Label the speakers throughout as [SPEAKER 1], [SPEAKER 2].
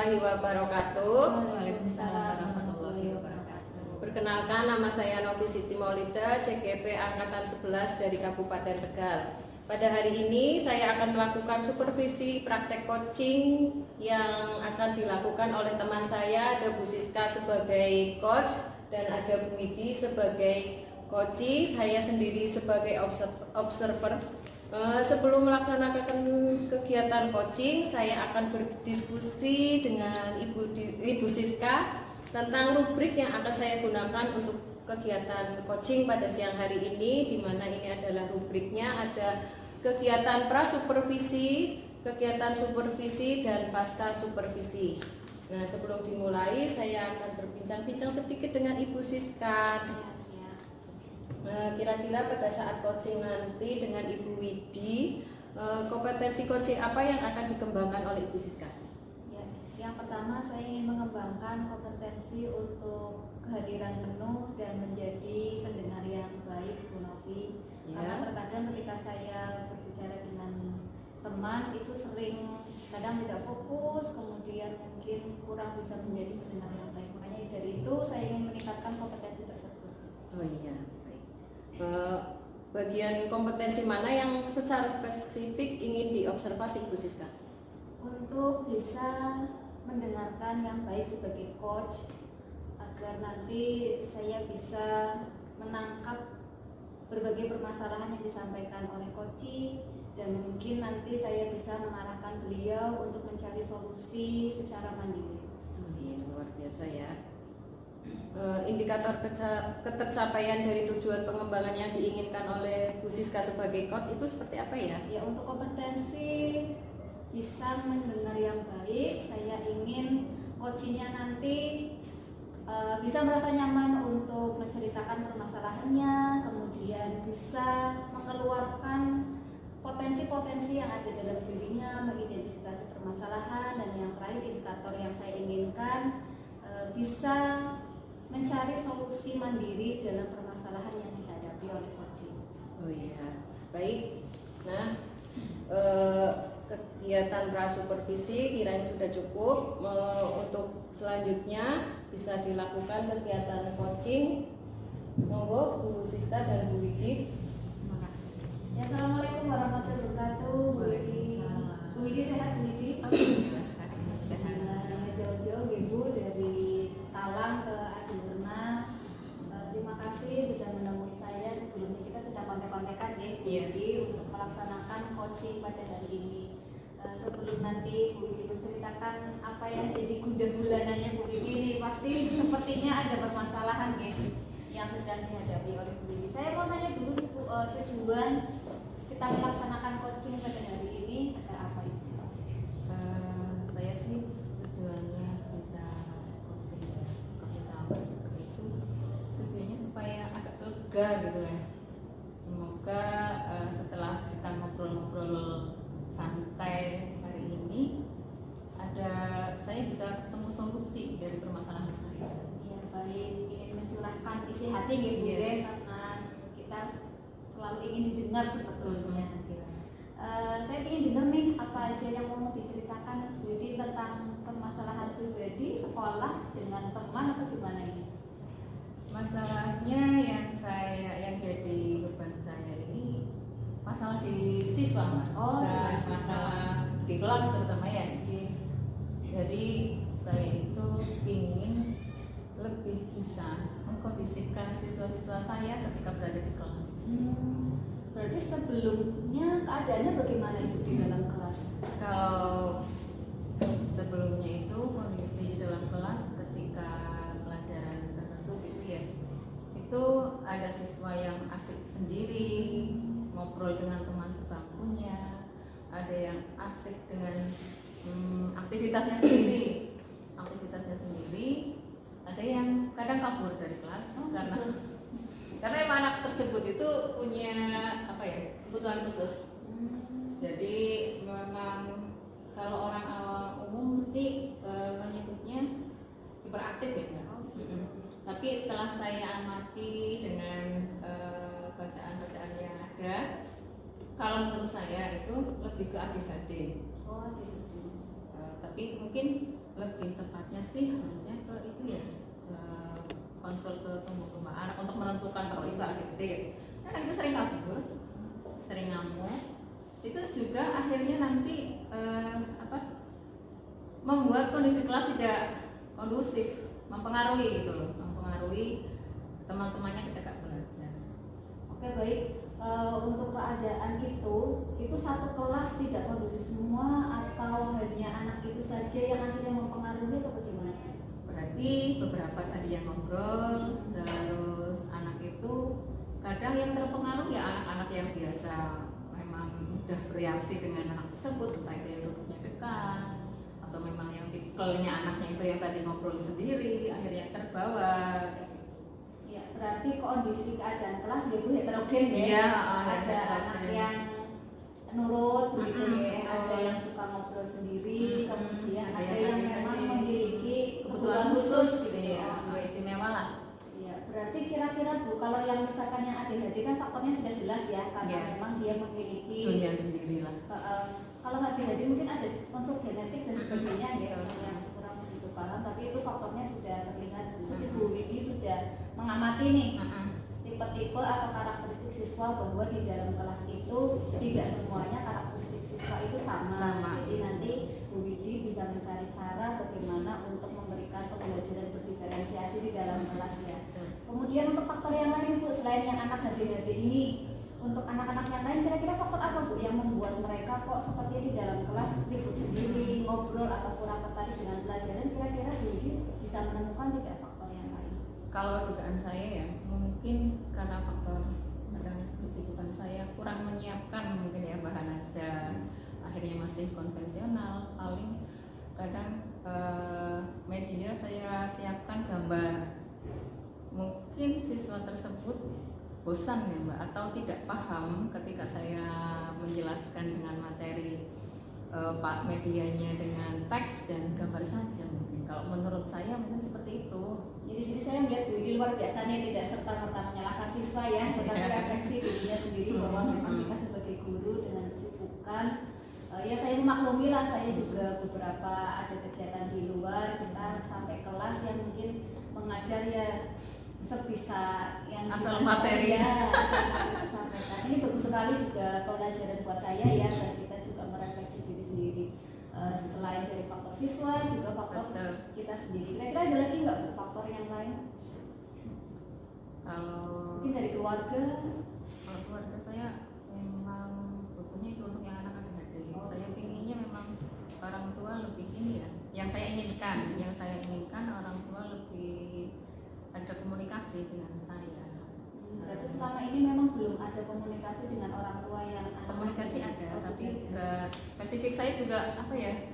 [SPEAKER 1] warahmatullahi wabarakatuh.
[SPEAKER 2] Waalaikumsalam warahmatullahi wabarakatuh.
[SPEAKER 1] Perkenalkan, nama saya Novi Siti Maulida, CGP Angkatan 11 dari Kabupaten Tegal. Pada hari ini saya akan melakukan supervisi praktek coaching yang akan dilakukan oleh teman saya, ada Bu Siska sebagai coach dan ada Bu Widi sebagai coaching, saya sendiri sebagai observer. Sebelum melaksanakan kegiatan coaching, saya akan berdiskusi dengan Ibu Siska tentang rubrik yang akan saya gunakan untuk kegiatan coaching pada siang hari ini, di mana ini adalah rubriknya ada kegiatan pra-supervisi, kegiatan supervisi, dan pasca supervisi. Nah, sebelum dimulai saya akan berbincang-bincang sedikit dengan Ibu Siska. Kira-kira pada saat coaching nanti dengan Ibu Widi, kompetensi coaching apa yang akan dikembangkan oleh Ibu Siska?
[SPEAKER 2] Ya, yang pertama saya ingin mengembangkan kompetensi untuk kehadiran penuh dan menjadi pendengar yang baik, Bu Novi. Karena terkadang ketika saya berbicara dengan teman itu sering kadang tidak fokus, kemudian mungkin kurang bisa menjadi pendengar yang baik. Makanya dari itu saya ingin meningkatkan kompetensi tersebut.
[SPEAKER 1] Oh iya, baik. Bagian kompetensi mana yang secara spesifik ingin diobservasi Ibu Siska?
[SPEAKER 2] Untuk bisa mendengarkan yang baik sebagai coach, agar nanti saya bisa menangkap berbagai permasalahan yang disampaikan oleh coaching, dan mungkin nanti saya bisa mengarahkan beliau untuk mencari solusi secara mandiri.
[SPEAKER 1] Iya, luar biasa ya. Indikator ketercapaian dari tujuan pengembangan yang diinginkan oleh Bu Siska sebagai coach itu seperti apa ya?
[SPEAKER 2] Ya, untuk kompetensi bisa mendengar yang baik, saya ingin coachingnya nanti bisa merasa nyaman untuk menceritakan permasalahannya, kemudian bisa mengeluarkan potensi-potensi yang ada dalam dirinya, mengidentifikasi permasalahan, dan yang terakhir indikator yang saya inginkan bisa mencari solusi mandiri dalam permasalahan yang dihadapi oleh coaching.
[SPEAKER 1] Oh iya, baik. Nah, kegiatan pra-supervisi kiranya sudah cukup. Untuk selanjutnya bisa dilakukan kegiatan coaching. Monggo Bu Siska dan Bu Widi.
[SPEAKER 2] Terima kasih. Ya, assalamualaikum warahmatullahi wabarakatuh. Bu Widi. Bu Widi sehat, Bu Widi? Jauh-jauh Ibu dari Talang ke Adiwarna. Terima kasih sudah menemui saya. Sebelumnya kita sudah kontak-kontakan ya, Bu Widi, untuk melaksanakan coaching pada hari ini. Sebelum nanti Bu Widi menceritakan apa yang jadi gudang bulanannya Bu Widi ini, pasti sepertinya ada permasalahan guys yang sedang dihadapi oleh Bu Widi. Saya mau tanya dulu tujuan kita melaksanakan coaching pada hari ini ada apa itu?
[SPEAKER 3] Saya sih tujuannya bisa coaching sama mahasiswa itu tujuannya supaya agak lega gitu ya. Semoga setelah kita ngobrol-ngobrol santai hari ini saya bisa ketemu solusi dari permasalahan saya.
[SPEAKER 2] Ya, baik, ingin mencurahkan isi hati gitu ya, karena kita selalu ingin didengar sebetulnya. Saya ingin dengar nih apa aja yang mau diceritakan jadi tentang permasalahan pribadi, sekolah, dengan teman, atau gimana ini?
[SPEAKER 3] Masalahnya yang jadi beban saya ini masalah di siswa, masalah di kelas terutama ya. Jadi saya itu ingin lebih bisa mengkondisikan siswa-siswa saya ketika berada di kelas.
[SPEAKER 2] Berarti sebelumnya keadaannya bagaimana itu di dalam kelas?
[SPEAKER 3] Kalau sebelumnya itu kondisi di dalam kelas ketika pelajaran tertentu gitu ya, itu ada siswa yang asik sendiri ngobrol dengan teman sebangkunya, ada yang asik dengan aktivitasnya sendiri, ada yang kadang kabur dari kelas karena emang anak tersebut itu punya kebutuhan khusus. Jadi memang kalau orang umum mesti menyebutnya hiperaktif ya. Tapi setelah saya amati dengan bacaan-bacaan yang ada, kalau menurut saya itu lebih ke ADHD.
[SPEAKER 2] Oh, gitu.
[SPEAKER 3] Tapi mungkin lebih tepatnya sih harusnya ke itu ya, konsul ke tumbuh kembang anak untuk menentukan kalau itu ADHD. Karena itu sering kabur, sering ngamuk, itu juga akhirnya nanti membuat kondisi kelas tidak kondusif, mempengaruhi gitu loh, mempengaruhi teman-temannya ketika belajar.
[SPEAKER 2] Oke, baik. Untuk keadaan itu satu kelas tidak kondusif semua atau hanya anak itu saja yang akhirnya mempengaruhi atau bagaimana?
[SPEAKER 3] Berarti beberapa tadi yang ngobrol, terus anak itu kadang yang terpengaruh ya anak-anak yang biasa memang mudah bereaksi dengan anak tersebut, entah itu yang duduknya dekat atau memang yang tipikalnya anaknya itu yang tadi ngobrol sendiri akhirnya terbawa.
[SPEAKER 2] Ya, berarti kondisi keadaan kelas itu heterogen ya.
[SPEAKER 3] Iya,
[SPEAKER 2] ada anak yang nurut begitu ya, ada
[SPEAKER 3] betul.
[SPEAKER 2] yang suka ngobrol sendiri, kemudian ada
[SPEAKER 3] yang
[SPEAKER 2] yang memang memiliki
[SPEAKER 3] kebutuhan khusus gitu ya, istimewa lah.
[SPEAKER 2] Ya, berarti kira-kira Bu, kalau yang misalkan yang ADHD kan faktornya sudah jelas ya, karena
[SPEAKER 3] Ya.
[SPEAKER 2] memang dia memiliki
[SPEAKER 3] Dunia sendiri lah.
[SPEAKER 2] kalau ADHD mungkin ada unsur genetik dan sebagainya ya, yang kurang begitu paham, tapi itu faktornya sudah terlihat. Jadi Bu Widi sudah mengamati nih tipe-tipe atau karakteristik siswa bahwa di dalam kelas itu tidak semuanya karakteristik siswa itu sama. Jadi nanti Bu Widi bisa mencari cara bagaimana untuk memberikan pembelajaran berdiferensiasi di dalam kelas ya. Kemudian untuk faktor yang lain Bu, selain yang anak ADHD ini, untuk anak-anak yang lain kira-kira faktor apa Bu yang membuat mereka kok seperti di dalam kelas ribut sendiri, ngobrol atau kurang tertarik dengan pelajaran? Kira-kira Bu Widi bisa menemukan tidak faktor yang lain?
[SPEAKER 3] Kalau dugaan saya ya mungkin karena faktor kadang kesibukan saya kurang menyiapkan mungkin ya bahan ajar, akhirnya masih konvensional, paling kadang media saya siapkan gambar, mungkin siswa tersebut bosan ya Mbak atau tidak paham ketika saya menjelaskan dengan materi pak medianya dengan teks dan gambar saja. Mungkin kalau menurut saya mungkin seperti itu.
[SPEAKER 2] Jadi sini saya melihat Bu Widi luar biasa nih, tidak serta-merta menyalahkan siswa ya, tetapi refleksi dirinya sendiri bahwa memang kita sebagai guru dengan kesibukan ya saya memaklumi lah, saya juga beberapa ada kegiatan di luar, kita sampai kelas yang mungkin mengajar ya sebisa yang
[SPEAKER 3] asal materi
[SPEAKER 2] ya, kita sampaikan. Ini bagus sekali juga pelajaran buat saya ya, dan kita juga merefleksi diri sendiri. Selain dari faktor siswa juga faktor kita sendiri. Kira-kira ada lagi nggak faktor yang lain?
[SPEAKER 3] Kalau
[SPEAKER 2] Mungkin dari keluarga.
[SPEAKER 3] Kalau keluarga saya memang butuhnya itu untuk yang anak ADHD. Saya pinginnya memang orang tua lebih ini ya. Yang saya inginkan orang tua lebih ada komunikasi dengan saya.
[SPEAKER 2] Berarti selama ini memang belum ada komunikasi dengan orang tua yang
[SPEAKER 3] Komunikasi ada, tapi spesifik saya juga apa ya?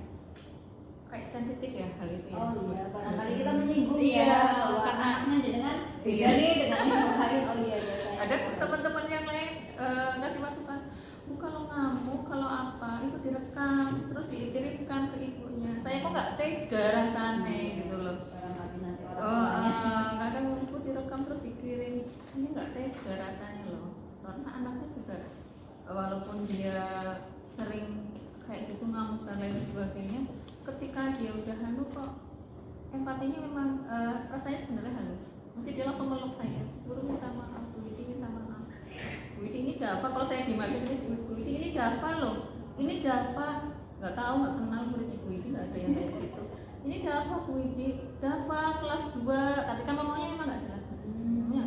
[SPEAKER 3] Kayak sensitif ya hal itu ya.
[SPEAKER 2] Oh iya, barangkali kita menyinggung
[SPEAKER 3] Iya,
[SPEAKER 2] ya bahwa
[SPEAKER 3] karena
[SPEAKER 2] anaknya jenengan beda
[SPEAKER 3] iya.
[SPEAKER 2] nih dengan yang lain. Oh iya ya.
[SPEAKER 3] Ada teman-teman yang lain ngasih masukan, Bu kalau ngamuk kalau apa itu direkam terus dikirimkan ke ibunya. Saya kok nggak tega rasanya gitu loh.
[SPEAKER 2] Barangkali nanti orang tuanya.
[SPEAKER 3] Kadang itu direkam terus dikirim, ini nggak tega rasanya loh. Karena anaknya juga walaupun dia sering kayak gitu ngamuk dan lain sebagainya, ketika dia udah kok empatinya memang rasanya sebenarnya halus. Nanti dia langsung meluk saya, guru minta maaf, Bu Widi minta maaf. Bu Widi ini udah apa? Kalau saya dimarahin Bu Widi ini udah apa loh? Ini udah apa? Nggak tahu, nggak kenal muridnya Bu Widi, nggak ada yang kayak gitu. Ini udah apa Bu Widi? Udah apa? Kelas 2. Tapi kan ngomongnya memang nggak jelas. Ya,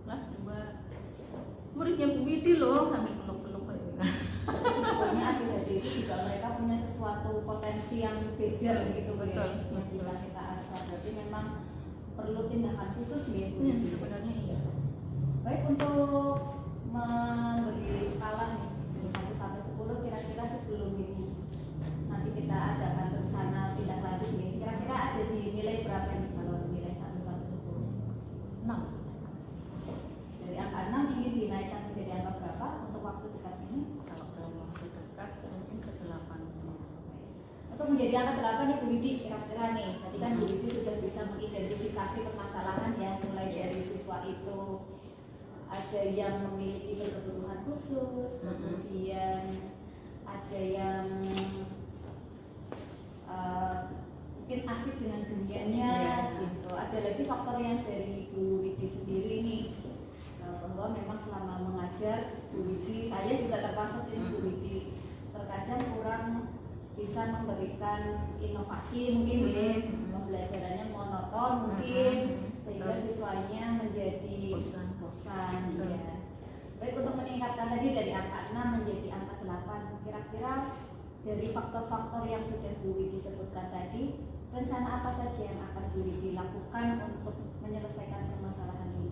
[SPEAKER 3] kelas 2. Muridnya Bu Widi loh, sambil peluk-peluk kayak gitu.
[SPEAKER 2] Sebetulnya ADHD itu juga mereka punya sesuatu potensi yang beda gitu
[SPEAKER 3] Betul,
[SPEAKER 2] ya, yang bisa kita asah. Berarti memang perlu tindakan khusus ya Bu.
[SPEAKER 3] Sebenarnya iya.
[SPEAKER 2] Baik, untuk memberi skala nih dari 1 sampai 10 kira-kira sebelum ini nanti kita adakan rencana tindak lanjut nih. Kira-kira ada di nilai berapa nih kalau nilai 1 sampai 10?
[SPEAKER 3] 6.
[SPEAKER 2] Dari angka 6 ingin dinaikkan menjadi angka berapa untuk waktu dekat ini?
[SPEAKER 3] Kalau dalam waktu dekat mungkin ke 8.
[SPEAKER 2] Untuk menjadi angka 8 nih Bu Widi kira-kira nih. Tadi kan Bu Widi sudah bisa mengidentifikasi permasalahan ya, mulai dari siswa itu ada yang memiliki kebutuhan khusus, kemudian ada yang mungkin asik dengan dunianya gitu. Ada lagi faktor yang dari Bu Widi sendiri nih, bahwa memang selama mengajar Bu Widi, saya juga terpaksa ini Bu Widi terkadang kurang bisa memberikan inovasi mungkin ya, pembelajarannya monoton mungkin sehingga siswanya menjadi bosan ya. Baik, untuk meningkatkan tadi dari angka 6 menjadi angka 8, kira-kira dari faktor-faktor yang sudah Bu Widi sebutkan tadi, rencana apa saja yang akan Bu Widi lakukan untuk menyelesaikan permasalahan ini?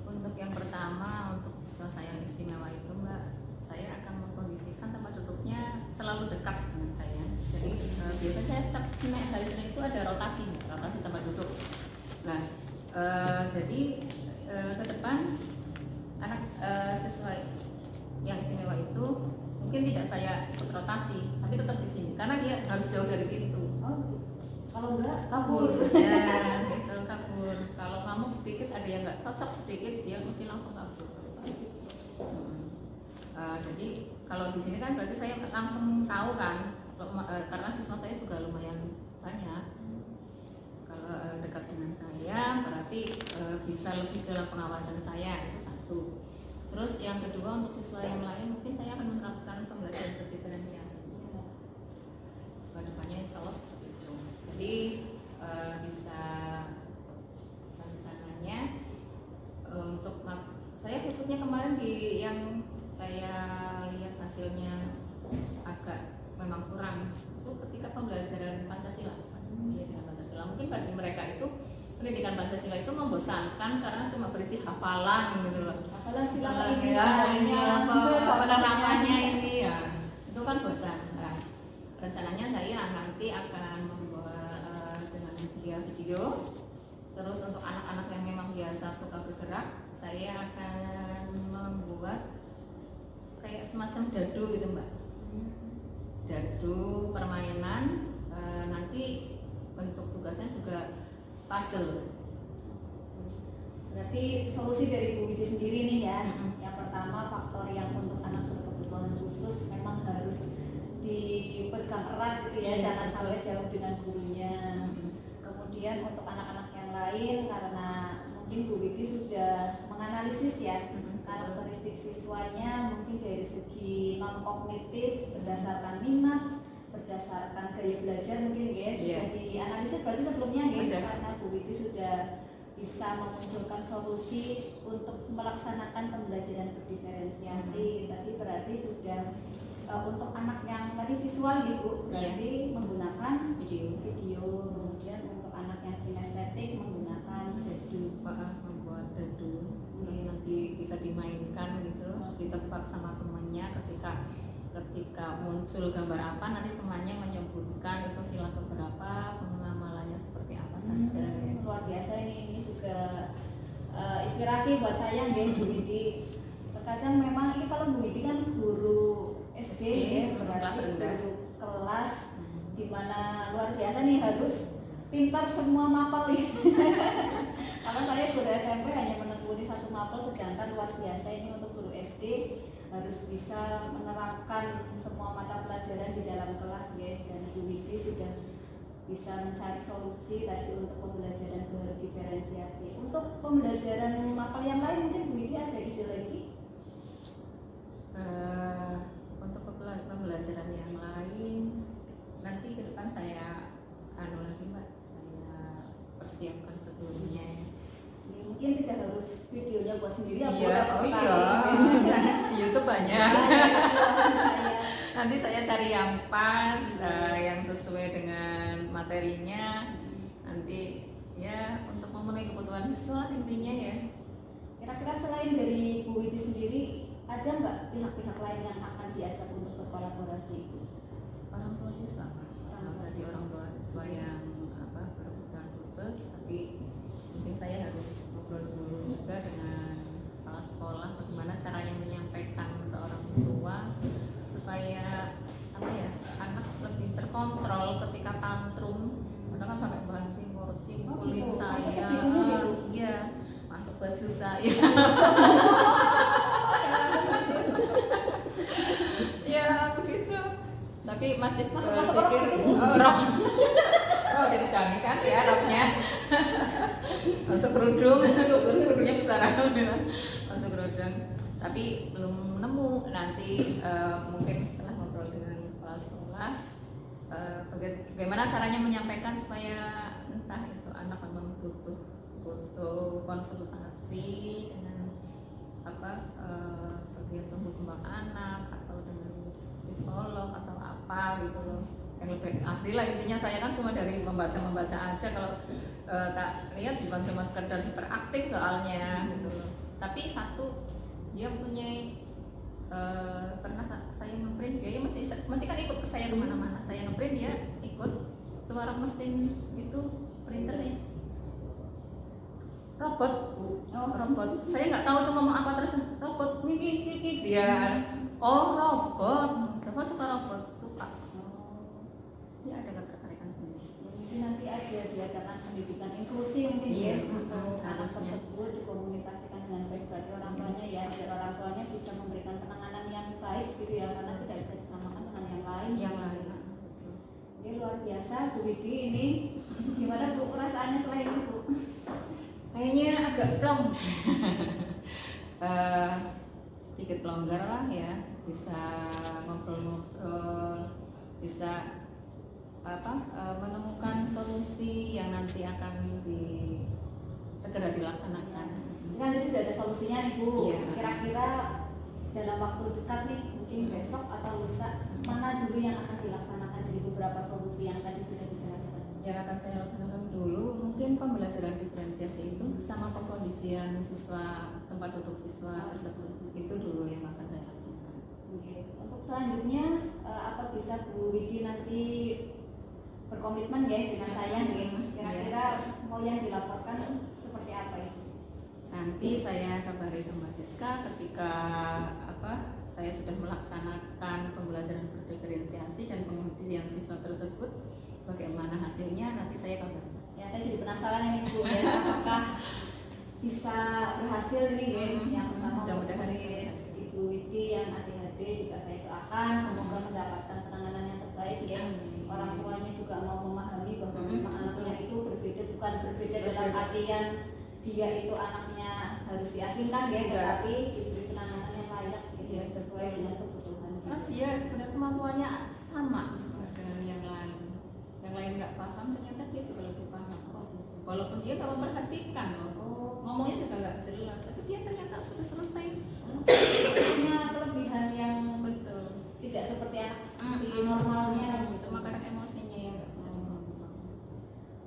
[SPEAKER 3] Untuk yang pertama, untuk siswa saya yang istimewa itu Mbak, saya akan mengkondisikan tempat duduknya selalu dekat dengan saya. Jadi biasanya saya setiap hari Senin itu ada rotasi tempat duduk. Nah, jadi ke depan anak siswa yang istimewa itu mungkin tidak saya ikut rotasi, tapi tetap di sini karena dia harus jauh dari pintu.
[SPEAKER 2] Kalau enggak
[SPEAKER 3] Kabur. Ya, gitu, kabur. Kalau kamu sedikit ada yang nggak cocok sedikit, dia mesti langsung kabur. Jadi kalau di sini kan berarti saya langsung tahu kan, karena siswa saya juga lumayan banyak. Kalau dekat dengan saya berarti bisa lebih dalam pengawasan saya, itu satu. Terus yang kedua, untuk siswa yang lain mungkin saya akan menerapkan pembelajaran berdiferensiasi. Kedepannya insya Allah seperti itu. Jadi bisa rencananya untuk saya khususnya kemarin di yang saya lihat hasilnya agak memang kurang itu ketika pembelajaran Pancasila. Pendidikan Pancasila mungkin bagi mereka itu pendidikan Pancasila itu membosankan karena cuma berisi hafalan gitu loh.
[SPEAKER 2] hafalan sila
[SPEAKER 3] apa namanya ini ya. Itu kan bosan. Nah, rencananya saya nanti akan membuat dengan video. Terus untuk anak-anak yang memang biasa suka bergerak, saya akan membuat kayak semacam dadu gitu Mbak. Dadu permainan, nanti bentuk tugasnya juga puzzle.
[SPEAKER 2] Berarti solusi dari Bu Widi sendiri nih ya. Yang pertama, faktor yang untuk anak berkebutuhan khusus memang harus dipegang erat gitu ya, jangan sampai jauh dengan gurunya. Kemudian untuk anak-anak yang lain, karena mungkin Bu Widi sudah menganalisis ya karakteristik siswanya, mungkin dari segi non kognitif berdasarkan minat, berdasarkan gaya belajar mungkin ya sudah dianalisis berarti sebelumnya ya, karena Bu Widi sudah bisa memunculkan solusi untuk melaksanakan pembelajaran berdiferensiasi. Tadi berarti sudah untuk anak yang tadi visual gitu berarti menggunakan video. Kemudian untuk anak yang kinestetik menggunakan dadu,
[SPEAKER 3] membuat dadu. Terus nanti bisa dimainkan gitu, ditebak sama temannya ketika muncul gambar apa, nanti temannya menyebutkan itu sila keberapa, pengamalannya seperti apa saja.
[SPEAKER 2] Luar biasa ini juga inspirasi buat saya nih Bu Widi. Terkadang memang ini kalau Bu Widi kan guru SD ya,
[SPEAKER 3] kelas rendah,
[SPEAKER 2] guru kelas dimana luar biasa nih harus pintar semua mapel ya. Kalau saya guru SMP hanya menekuni satu mapel, sedangkan luar biasa ini untuk guru SD harus bisa menerapkan semua mata pelajaran di dalam kelas ya. Dan Bu Widi sudah bisa mencari solusi tadi untuk pembelajaran berdiferensiasi. Untuk pembelajaran mapel yang lain mungkin Bu Widi ada ide lagi?
[SPEAKER 3] Untuk pembelajaran yang lain nanti ke depan saya lagi Mbak, saya persiapkan sebelumnya.
[SPEAKER 2] Mungkin tidak harus videonya buat sendiri.
[SPEAKER 3] Di YouTube banyak. Nanti saya cari yang pas, yang sesuai dengan materinya. Nanti ya untuk memenuhi kebutuhan siswa intinya ya.
[SPEAKER 2] Kira-kira selain dari Bu Widi sendiri, ada nggak pihak-pihak lain yang akan diajak untuk berkolaborasi?
[SPEAKER 3] Orang tua siswa, tadi orang tua siswa yang berkebutuhan khusus, tapi mungkin saya harus ngobrol dulu juga dengan kepala sekolah bagaimana caranya menyampaikan ke orang tua supaya anak lebih terkontrol ketika tantrum. Kadang kan sampai banting kursi, kulit saya, masuk baju saya. Ya begitu. Tapi masih berpikir itu kami kan ya Arabnya. Masuk kerudungnya besar masuk kerudung. Tapi belum nemu nanti mungkin setelah ngobrol dengan kepala sekolah bagaimana caranya menyampaikan supaya entah itu anak memang butuh konsultasi dengan bagian tumbuh kembang anak atau dengan psikolog atau apa gitu loh yang lebih ahli lah. Intinya saya kan cuma dari membaca aja, kalau tak lihat bukan cuma sekedar hiperaktif soalnya gitu loh. Tapi satu, dia punya pernah saya ngeprint, dia mesti kan ikut ke saya kemana-mana, saya ngeprint dia ikut. Suara mesin itu printernya robot bu, robot. Saya nggak tahu tuh ngomong apa, terus robot nih dia robot suka robot suka. Ya ada ketertarikan sendiri.
[SPEAKER 2] Mungkin nanti ada diadakan pendidikan inklusi mungkin ya untuk anak tersebut dikomunikasikan dengan baik, berarti orang tuanya ya, biar orang tuanya bisa memberikan penanganan yang baik gitu ya, karena tidak bisa disamakan dengan yang lain. Ini luar biasa Bu Widi, ini gimana Bu perasaannya selain itu Bu?
[SPEAKER 3] Kayaknya agak plong. Sedikit longgar lah ya, bisa ngobrol-ngobrol, bisa menemukan solusi yang nanti akan segera dilaksanakan.
[SPEAKER 2] Kan itu sudah ada solusinya nih Bu.
[SPEAKER 3] Iya.
[SPEAKER 2] Kira-kira dalam waktu dekat nih, mungkin besok atau lusa, mana dulu yang akan dilaksanakan dari beberapa solusi yang tadi sudah dijelaskan?
[SPEAKER 3] Yang akan saya laksanakan dulu mungkin pembelajaran diferensiasi itu sama pengkondisian siswa, tempat duduk siswa tersebut, itu dulu yang akan saya laksanakan.
[SPEAKER 2] Oke. Untuk selanjutnya apa bisa Bu Widi nanti berkomitmen ya dengan saya nih, kira-kira mau yang dilaporkan seperti apa itu?
[SPEAKER 3] Nanti saya kabari ke Mbak Siska ketika saya sudah melaksanakan pembelajaran berdiferensiasi dan pengkondisian siswa tersebut, bagaimana hasilnya nanti saya kabari.
[SPEAKER 2] Ya, saya jadi penasaran ini Bu ya, apakah bisa berhasil ini ya. Yang pertama
[SPEAKER 3] Mudah-mudahan
[SPEAKER 2] dari Ibu Widi yang ADHD juga saya doakan semoga mendapatkan penanganan yang terbaik ya. Orang tuanya juga mau memahami bahwa memang anaknya itu bukan berbeda dalam artian dia itu anaknya harus diasingkan ya, tetapi diberi penanganan yang layak gitu ya, sesuai dengan kebutuhan.
[SPEAKER 3] Dia sebenarnya kemampuannya sama dengan yang lain. Yang lain nggak paham, ternyata dia juga lebih paham. Walaupun dia nggak memperhatikan ngomongnya juga nggak jelas, tapi dia ternyata sudah selesai.
[SPEAKER 2] Punya kelebihan yang
[SPEAKER 3] Betul.
[SPEAKER 2] tidak seperti anak seperti normalnya.
[SPEAKER 3] Cuma karena emosinya yang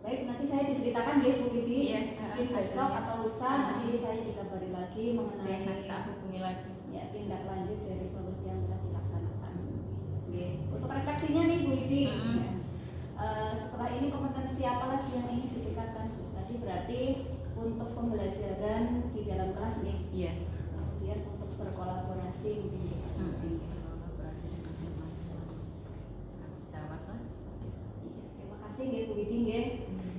[SPEAKER 2] Baik, nanti saya diceritakan ya Bu Widi,
[SPEAKER 3] Iya,
[SPEAKER 2] mungkin besok atau lusa nanti saya dikabari lagi mengenai
[SPEAKER 3] tak hubungi lagi.
[SPEAKER 2] ya tindak lanjut dari solusi yang telah dilaksanakan. Oke. Untuk refleksinya nih Bu Widi, setelah ini kompetensi apa lagi yang ingin ditingkatkan? Tadi berarti untuk pembelajaran di dalam kelas nih.
[SPEAKER 3] Iya.
[SPEAKER 2] Kemudian untuk berkolaborasi mungkin.
[SPEAKER 3] Kolaborasi dengan teman-teman sejawat lah.
[SPEAKER 2] Iya, terima kasih ya Bu Widi ya.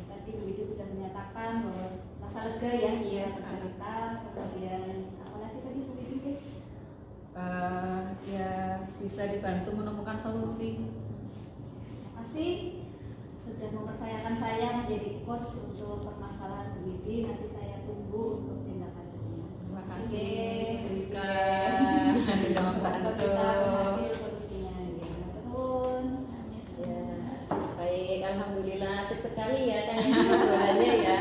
[SPEAKER 2] Tadi Bu Widi sudah menyatakan bahwa rasa lega ya,
[SPEAKER 3] Iya,
[SPEAKER 2] bercerita, kemudian apa lagi tadi Bu Widi ya?
[SPEAKER 3] Ya bisa dibantu menemukan solusi.
[SPEAKER 2] Terima kasih sudah mempercayakan saya menjadi coach untuk permasalahan Bu Widi. Nanti saya tunggu untuk tindak lanjutnya.
[SPEAKER 3] Terima kasih Rizka sudah
[SPEAKER 2] Semoga
[SPEAKER 3] membantu.
[SPEAKER 2] bisa berhasil solusinya. Turun.
[SPEAKER 1] Ya, baik, alhamdulillah asik sekali ya kayaknya obrolannya ya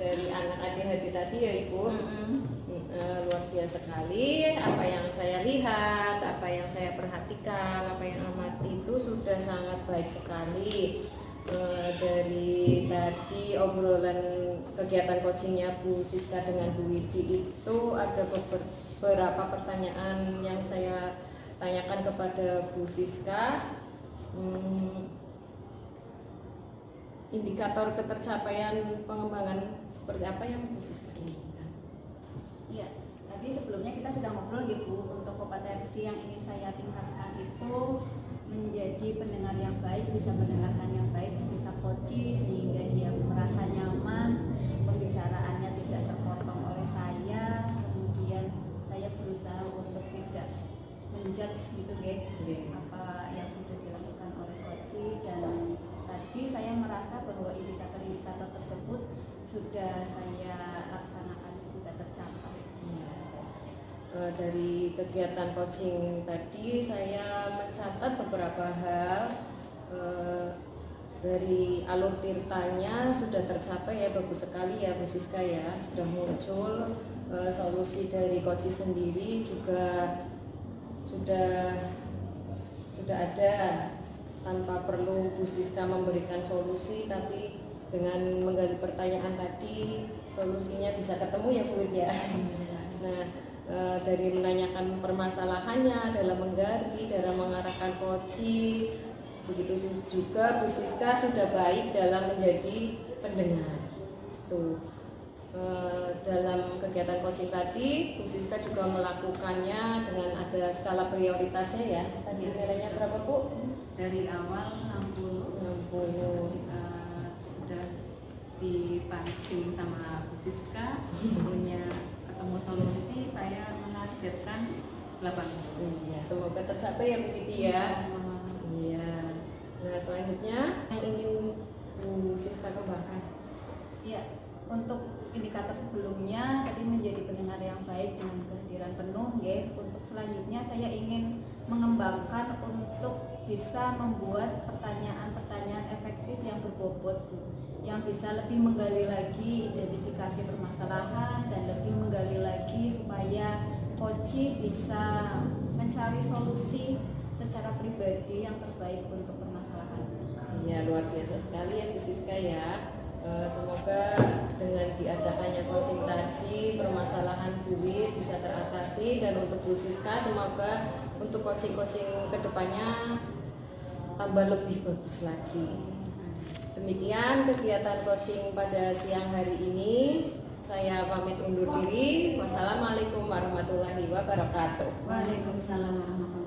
[SPEAKER 1] dari anak ADHD tadi ya Ibu. Luar biasa sekali apa yang saya lihat, apa yang saya perhatikan, apa yang amati itu sudah sangat baik sekali. Dari tadi obrolan kegiatan coachingnya Bu Siska dengan Bu Widi itu ada beberapa pertanyaan yang saya tanyakan kepada Bu Siska. Indikator ketercapaian pengembangan seperti apa yang Bu Siska inginkan?
[SPEAKER 2] Iya, tadi sebelumnya kita sudah ngobrol gitu, untuk kompetensi yang ingin saya tingkatkan itu menjadi pendengar yang baik, bisa mendengarkan yang baik cerita coaching sehingga dia merasa nyaman, pembicaraannya tidak terpotong oleh saya, kemudian saya berusaha untuk tidak menjudge gitu apa yang sudah dilakukan oleh coaching. Dan tadi saya merasa bahwa sudah saya laksanakan sudah tercapai.
[SPEAKER 1] Dari kegiatan coaching tadi saya mencatat beberapa hal. Dari alur tirtanya sudah tercapai ya, bagus sekali ya Bu Siska ya, sudah muncul solusi dari coaching sendiri juga sudah ada, tanpa perlu Bu Siska memberikan solusi, tapi dengan menggali pertanyaan tadi solusinya bisa ketemu ya Bu ya. Nah, dari menanyakan permasalahannya, dalam menggali, dalam mengarahkan coaching, begitu juga Bu Siska sudah baik dalam menjadi pendengar. Tuh, dalam kegiatan coaching tadi Bu Siska juga melakukannya dengan ada skala prioritasnya ya. Tadi nilainya berapa Bu?
[SPEAKER 3] Dari awal 60 sudah dipancing sama Bu Siska, punya ketemu solusi, saya menargetkan 80.
[SPEAKER 1] Iya, semoga tercapai ya Bu Titi ya. Iya. Nah, selanjutnya yang ingin Bu Siska kembangkan.
[SPEAKER 2] Ya, untuk indikator sebelumnya tadi menjadi pendengar yang baik dengan kehadiran penuh, ya. Untuk selanjutnya saya ingin mengembangkan untuk bisa membuat pertanyaan-pertanyaan efektif yang berbobot, Bu, yang bisa lebih menggali lagi identifikasi permasalahan dan lebih menggali lagi supaya coaching bisa mencari solusi secara pribadi yang terbaik untuk permasalahan.
[SPEAKER 1] Ya, luar biasa sekali ya Bu Siska ya. Semoga dengan diadakannya coaching tadi permasalahan duit bisa teratasi, dan untuk Bu Siska semoga untuk coaching-coaching kedepannya tambah lebih bagus lagi. Demikian kegiatan coaching pada siang hari ini. Saya pamit undur diri. Wassalamualaikum warahmatullahi wabarakatuh.
[SPEAKER 3] Waalaikumsalam warahmatullahi wabarakatuh.